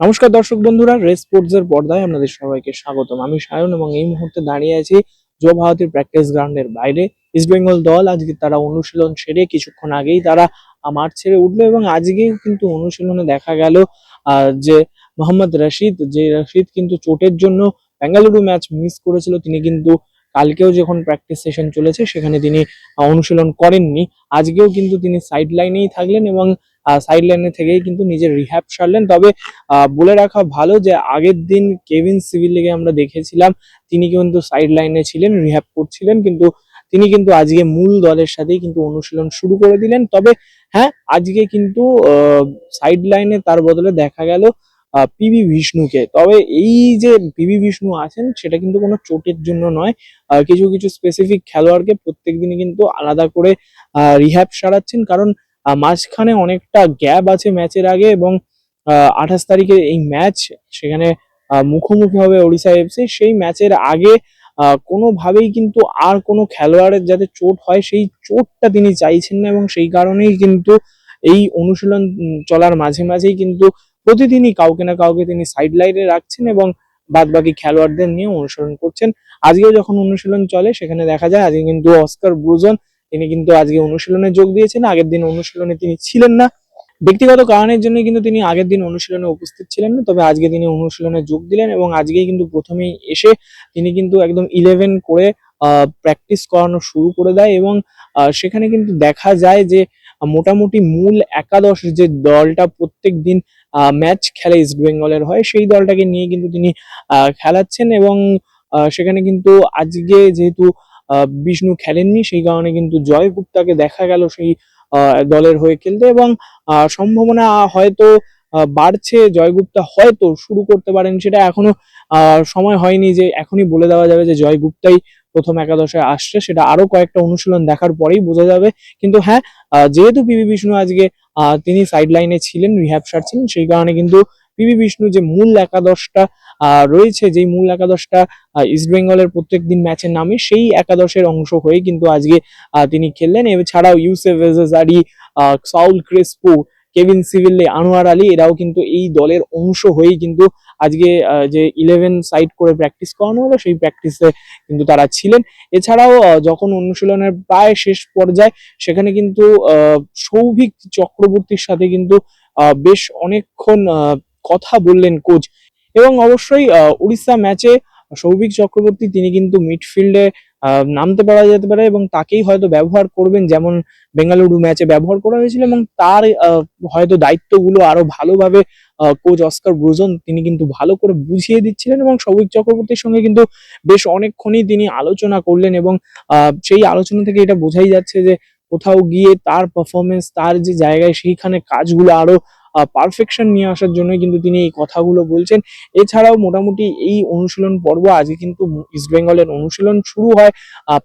নমস্কার দর্শক বন্ধুরা, রেস স্পোর্টস এর পর্দায় আপনাদের সবাইকে স্বাগতম। আমি সায়ন এবং এই মুহূর্তে দাঁড়িয়ে আছি যুব ভারতীর প্র্যাকটিস গ্রাউন্ডের বাইরে। ইস্ট বেঙ্গল দল আজকে তারা অনুশীলন সেরে কিছুক্ষণ আগেই তারা মাঠ ছেড়ে উঠলো এবং আজকেই কিন্তু অনুশীলনে দেখা গেল যে মোহাম্মদ রশিদ কিন্তু চোটের জন্য বেঙ্গালুরু ম্যাচ মিস করেছিল। তিনি কিন্তু কালকেও যখন প্র্যাকটিস সেশন চলেছে সেখানে তিনি অনুশীলন করেননি। আজকেও কিন্তু তিনি সাইড লাইনেই থাকলেন এবং সাইড লাইনে থেকেই কিন্তু নিজের রিহ্যাব সারলেন। তবে বলে রাখা ভালো যে আগের দিন কেভিন সিভিলকে আমরা দেখেছিলাম, তিনি কিন্তু সাইড লাইনে ছিলেন, রিহ্যাব করছিলেন, কিন্তু তিনি কিন্তু আজকে মূল দলের সাথেই কিন্তু অনুশীলন শুরু করে দিলেন। তবে হ্যাঁ, আজকে কিন্তু সাইড লাইনে তার বদলে দেখা গেল পিবি বিষ্ণুকে। তবে এই যে পিবি বিষ্ণু আছেন সেটা কিন্তু কোনো চোটের জন্য নয়, কিছু কিছু স্পেসিফিক খেলোয়াড়কে প্রত্যেকদিনই কিন্তু আলাদা করে রিহ্যাব সারাচ্ছেন, কারণ মাঝখানে অনেকটা গ্যাপ আছে ম্যাচের আগে এবং 28 তারিখে এই ম্যাচ, সেখানে মুখোমুখি হবে ওড়িশা এফসি। সেই ম্যাচের আগে কোনোভাবেই কিন্তু আর কোনো খেলোয়াড়ের যাতে চোট হয় সেই চোটটা তিনি চাইছেন না এবং সেই কারণেই কিন্তু এই অনুশীলন চলার মাঝে মাঝেই কিন্তু প্রতিদিনই কাউকে না কাউকে তিনি সাইড লাইনে রাখছেন এবং বাদ বাকি খেলোয়াড়দের নিয়ে অনুসরণ করছেন। আজকেও যখন অনুশীলন চলে সেখানে দেখা যায় আজকে কিন্তু অস্কার ব্রুজন তিনি কিন্তু আজকে অনুশীলনে যোগ দিয়েছেন। আগের দিন অনুশীলনে তিনি ছিলেন না, ব্যক্তিগত কারণের জন্য কিন্তু তিনি আগের দিন অনুশীলনে উপস্থিত ছিলেন না। তবে আজকে তিনি অনুশীলনে যোগ দিলেন এবং আজকেই কিন্তু প্রথমেই এসে তিনি কিন্তু একদম 11 করে প্র্যাকটিস করানো শুরু করে দেয় এবং সেখানে কিন্তু দেখা যায় যে মোটামুটি মূল একাদশ যে দলটা প্রত্যেক দিন ম্যাচ খেলে ইস্ট বেঙ্গলের হয়, সেই দলটাকে নিয়ে কিন্তু তিনি খেলাচ্ছেন এবং সেখানে কিন্তু আজকে যেহেতু বিষ্ণু খেলেননি সেই কারণে কিন্তু জয় গুপ্তাকে দেখা গেল সেই দলের হয়ে খেলতে এবং সম্ভাবনা হয়তো বাড়ছে জয়গুপ্তা হয়তো শুরু করতে পারেন। সেটা এখনো সময় হয়নি যে এখনই বলে দেওয়া যাবে যে জয়গুপ্তাই প্রথম একাদশে আসছে, সেটা আরো কয়েকটা অনুশীলন দেখার পরেই বোঝা যাবে। কিন্তু হ্যাঁ, যেহেতু পিবি বিষ্ণু আজকে তিনি সাইড লাইনে ছিলেন, রিহ্যাব সারছিলেন, সেই কারণে কিন্তু পিবি বিষ্ণু যে মূল একাদশটা রয়েছে, যেই মূল একাদশটা ইস্ট বেঙ্গলের প্রত্যেকদিন ম্যাচের নামে, সেই একাদশের অংশ হয়ে কিন্তু আজকে তিনি খেললেন। এছাড়াও Youssef Ezzejjari, Saul Crespo, Kevin Sibille, Anwar Ali এরাও কিন্তু এই দলের অংশ হয়েই কিন্তু আজকে যে 11 সাইড করে প্র্যাকটিস করানো হলো সেই প্র্যাকটিসে কিন্তু তারা ছিলেন। এছাড়াও যখন অনুশীলনের প্রায় শেষ পর্যায়ে সেখানে কিন্তু সৌভিক চক্রবর্তীর সাথে কিন্তু বেশ অনেকক্ষণ কথা বললেন কোচ এবং অবশ্যই উড়িষ্যা ম্যাচে সৌভিক চক্রবর্তী তিনি কিন্তু মিডফিল্ডে নামতে পারা যেতে পারে এবং তাকেই হয়তো ব্যবহার করবেন, যেমন বেঙ্গালুরু ম্যাচে ব্যবহার করা হয়েছিল, এবং তার হয়তো দায়িত্বগুলো আরো ভালোভাবে কোচ অস্কার ব্রুজন তিনি কিন্তু ভালো করে বুঝিয়ে দিচ্ছিলেন এবং সৌভিক চক্রবর্তীর সঙ্গে কিন্তু বেশ অনেকক্ষণই তিনি আলোচনা করলেন এবং সেই আলোচনা থেকে এটা বোঝাই যাচ্ছে যে কোথাও গিয়ে তার পারফরমেন্স, তার যে জায়গায় সেইখানে কাজগুলো আরো পারফেকশন নিয়ে আসার জন্যই কিন্তু তিনি এই কথাগুলো বলছেন। এছাড়াও মোটামুটি এই অনুশীলন পর্ব আজকে কিন্তু ইস্ট বেঙ্গলের অনুশীলন শুরু হয়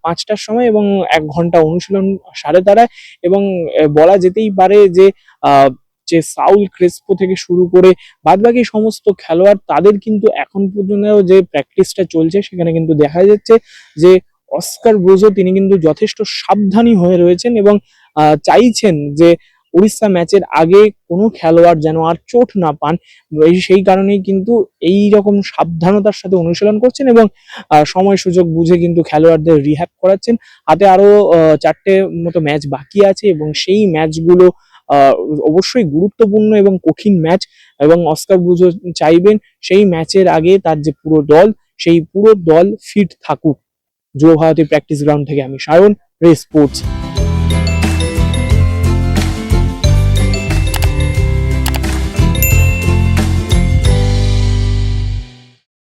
5টার সময় এবং 1 ঘন্টা অনুশীলন সারে তারায় এবং বলা যেতেই পারে যে যে সাউল ক্রেসপো থেকে শুরু করে বাদবাকি সমস্ত খেলোয়াড় তাদের কিন্তু এখন পর্যন্ত যে প্র্যাকটিসটা চলছে সেখানে কিন্তু দেখা যাচ্ছে যে অস্কার ব্রুজো তিনি কিন্তু যথেষ্ট সাবধানী হয়ে রয়েছেন এবং চাইছেন যে উড়িষ্যা ম্যাচের আগে কোনো খেলোয়াড় যেন আর চোট না পান। সেই কারণেই কিন্তু এই রকম সাবধানতার সাথে অনুশীলন করছেন এবং সময় সুযোগ বুঝে কিন্তু খেলোয়াড়দের রিহ্যাব করাচ্ছেন। হাতে আরো 4টে মতো ম্যাচ বাকি আছে এবং সেই ম্যাচগুলো অবশ্যই গুরুত্বপূর্ণ এবং কঠিন ম্যাচ এবং অস্কার ব্রুজো চাইবেন সেই ম্যাচের আগে তার যে পুরো দল, সেই পুরো দল ফিট থাকুক। যুব ভারতী প্র্যাকটিস গ্রাউন্ড থেকে আমি সায়ন, রেস স্পোর্টস।